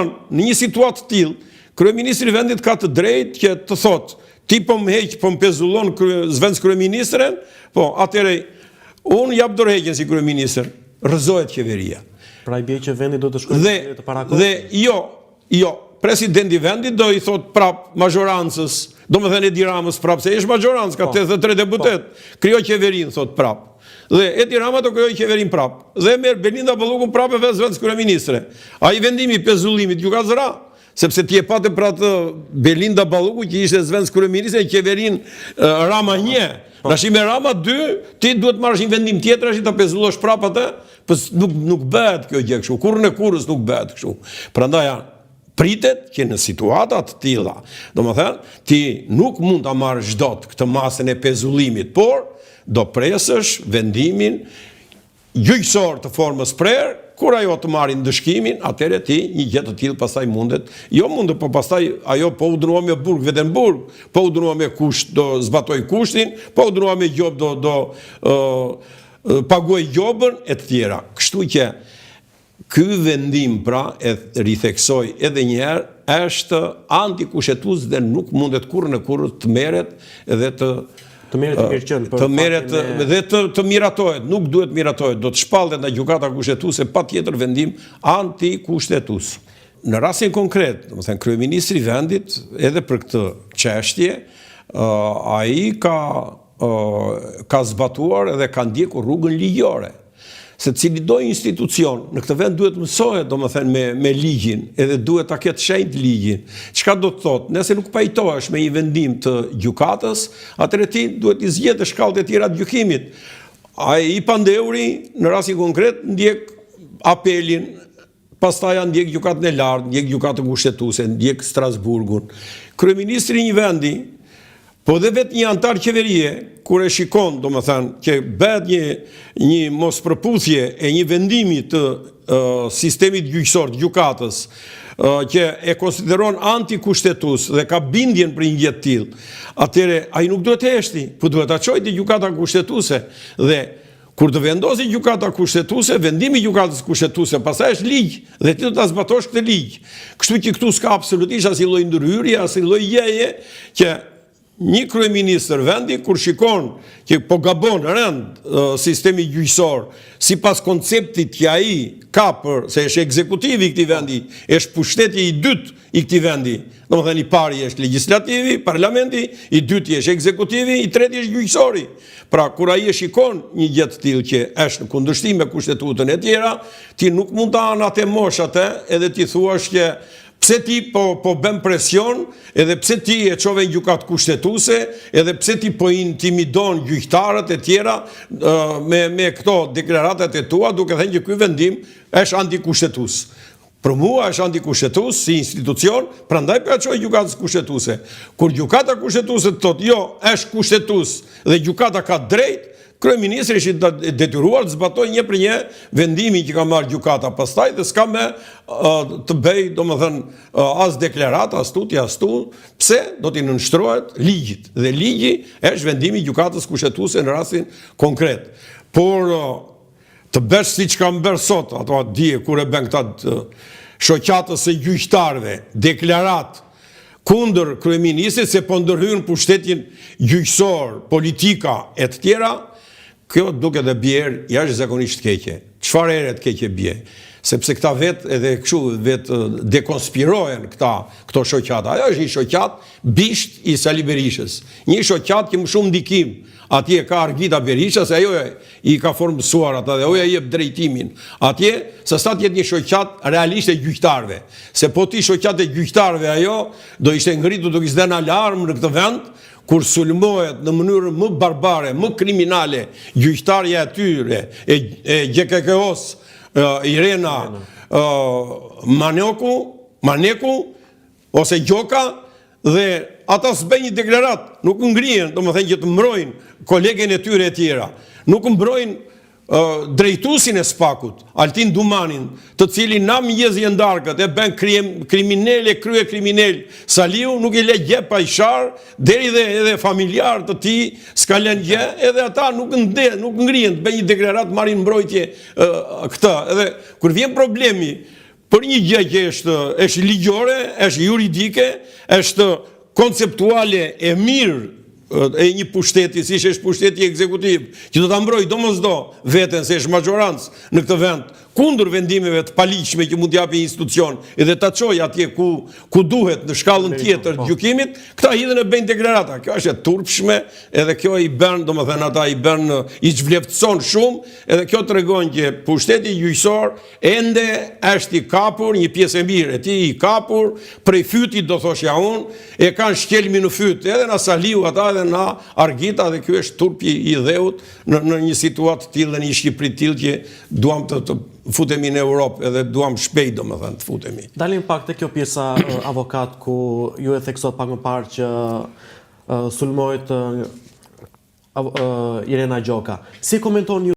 Në një situatë të tillë, kryeministri i vendit ka të drejtë që të thotë, ti po më heq, po më pezullon zvenc kryeministren, po atëre unë jap dorëheqjen si kryeministër, rrëzohet qeveria. Pra i bie që vendi do të shkojë të parakohshme. Dhe jo, presidenti i vendit do i thot prap majorancës, domethënë Edi Ramës prap se është majorancë, ka 83 deputet, krijo qeverinë thot prap. Dhe Edi Rama do krijoj qeverinë prap. Dhe merr Belinda Balluku prapë vetë zvenc kryeministre. Ai vendimi i pezullimit ju ka zëra, sepse ti e patë për atë Belinda Balluku që ishte zvenc kryeministre në qeverinë Rama 1. Tash me Rama 2, ti duhet marrësh një vendim tjetër, ta pezullosh prapë atë, po nuk bëhet kjo gjë kështu. Kurrë në kurrës nuk bëhet kështu. Prandaj pritet që në situata të tilla, domethënë ti nuk mund ta marrësh dot këtë masën e pezullimit, por do presësh vendimin gjyqësor të formës prerë, kur ajo të marrin dëshkimin, atëherë ti një gjë të tillë pastaj mundet, po pastaj ajo po u dënua me burg vetëm burg, po u dënua me kusht do zbatoj kushtin, po u dënua me gjob do paguaj gjobën e të tjera. Kështu që ky vendim pra e ritheksoj edhe një herë është antikushtetues dhe nuk mundet kurrë në kurrë të merret edhe të miratohet, nuk duhet miratohet, do të shpallet nga gjykata kushtetuese patjetër vendim antikushtetues. Në rastin konkret, domethënë kryeministri i vendit edhe për këtë çështje, ai ka zbatuar edhe ka ndjekur rrugën ligjore. Se cili do institucion në këtë vend duhet mësohet domethënë me ligjin, edhe duhet ta ketë shenjtë ligjin. Çka do të thotë? Nëse nuk pajtohesh me një vendim të gjykatës, atëherë ti duhet i zgjedhësh shkallët e tjera të gjykimit. Ai i pandeuri në rastin konkret ndjek apelin, pastaj ndjek gjykatën e lartë, ndjek gjykatën kushtetuese, ndjek Strasburgun. Kryeministri i një vendi, po dhe vetë një antar qeverie, kur e shikon, domethënë, që bëhet një mospërputhje e një vendimi të sistemit gjyqësor të gjykatës, që e konsideron antikushtetues dhe ka bindjen për një gjë të tillë, atëherë ai nuk duhet të heshti, po duhet ta çojë te gjykata kushtetuese dhe kur të vendosi gjykata kushtetuese, vendimi i gjykatës kushtetuese pastaj është ligj dhe ti do ta zbatosh këtë ligj. Kështu që këtu s'ka absolutisht asnjë lloj ndryrje, asnjë lloj gjëje që një kryeministër vendi kur shikon që po gabon rënd sistemi gjyqësor sipas konceptit që ai ka për se është ekzekutivi i këtij vendi, është pushteti i dytë i këtij vendi. Domethënë i pari është legislativi, parlamenti, i dyti është ekzekutivi, i treti është gjyqësori. Pra kur ai e shikon një gjë të tillë që është në kundërshtim me kushtetutën e tjera, ti nuk mund ta anatemosh atë edhe ti thuash që pse ti po bën presion, edhe pse ti e çove në gjykatë kushtetuese, edhe pse ti po intimidon gjyqtarët e tjera me këto deklaratatë e tua, duke thënë që ky vendim është antikushtetues. Për mua është antikushtetues si institucion, prandaj po ja çoj gjykatës kushtetuese. Kur gjykata kushtetuese thotë jo, është kushtetues dhe gjykata ka drejt, kryeministri është detyruar të zbatojë një për një vendimin që ka marrë gjykata pastaj dhe s'ka me të bëj, domethënë, as deklarat, as tutje, as tu, pse do t'i nënshtrohet ligjit. Dhe ligji është vendimi i gjykatës kushtetuese në rastin konkret. Por të bësh siç ka bërë sot, ato dije kur e bën këta shoqatës së gjyqtarëve, deklarat kundër kryeministrit se po ndërhyn pushtetin gjyqësor, politika e të tjera. Kjo duke dhe bjerë jashtëzakonisht keqe. Çfarë ere të keqe bje? Sepse këta vetë edhe kështu vetë dekonspirohen këto shoqata. Ajo është një shoqat bisht i Sali Berishës. Një shoqat që më shumë ndikim. Atje ka Argita Berisha, se ajo i ka formësuar ata dhe ajo jep drejtimin. Atje, se sa të jetë një shoqat realisht e gjyqtarëve. Se po ti shoqat e gjyqtarëve ajo, do ishte ngritur duke s'den alarm në këtë vend, kur sulmohet në mënyrë më barbare, më kriminale, gjyqtarja e tyre, e GKK-os, Irena Maneku, ose Gjoka, dhe ata s'bëjnë një deklarat, nuk ngrihen, domethënë që të mbrojnë kolegen e tyre e tjera, nuk mbrojnë drejtuesin e SPAK-ut, Altin Dumanin, të cilin na mëngjesi e ndarkët e bën kriminale, krye kriminal. Saliu nuk i le gjë pa i shar, deri dhe edhe familjar të tij s'ka lënë gjë, edhe ata nuk ngrihen, të bëjnë një deklarat, marrin mbrojtje këtë. Edhe kur vjen problemi për një gjë që është ligjore, është juridike, është konceptuale e mirë e një pushteti, si është pushteti ekzekutiv, që do ta mbrojë domosdo veten se është majorancë në këtë vend, kundër vendimeve të paligjshme që mund t'japi një institucion, edhe ta çojë atje ku duhet në shkallën tjetër të gjykimit, këta hidhen e bëjnë deklarata. Kjo është e turpshme, edhe kjo i bën, domethënë ata i zhvleftëson shumë, edhe kjo tregon që pushteti gjyqësor ende është i kapur, një pjesë e mirë e tij i kapur, prej fytit do thoshja unë, e kanë shkelmi në fyt, edhe na Saliu ata edhe na Argita, dhe ky është turpi i dheut në një situatë të tillë, në një Shqipëri të tillë që duam të futemi në Europë, edhe duam shpejt domethënë të futemi. Dalim pak te kjo pjesa avokat ku ju e theksot pak më parë që sulmohet Irena Gjoka. Si komenton ju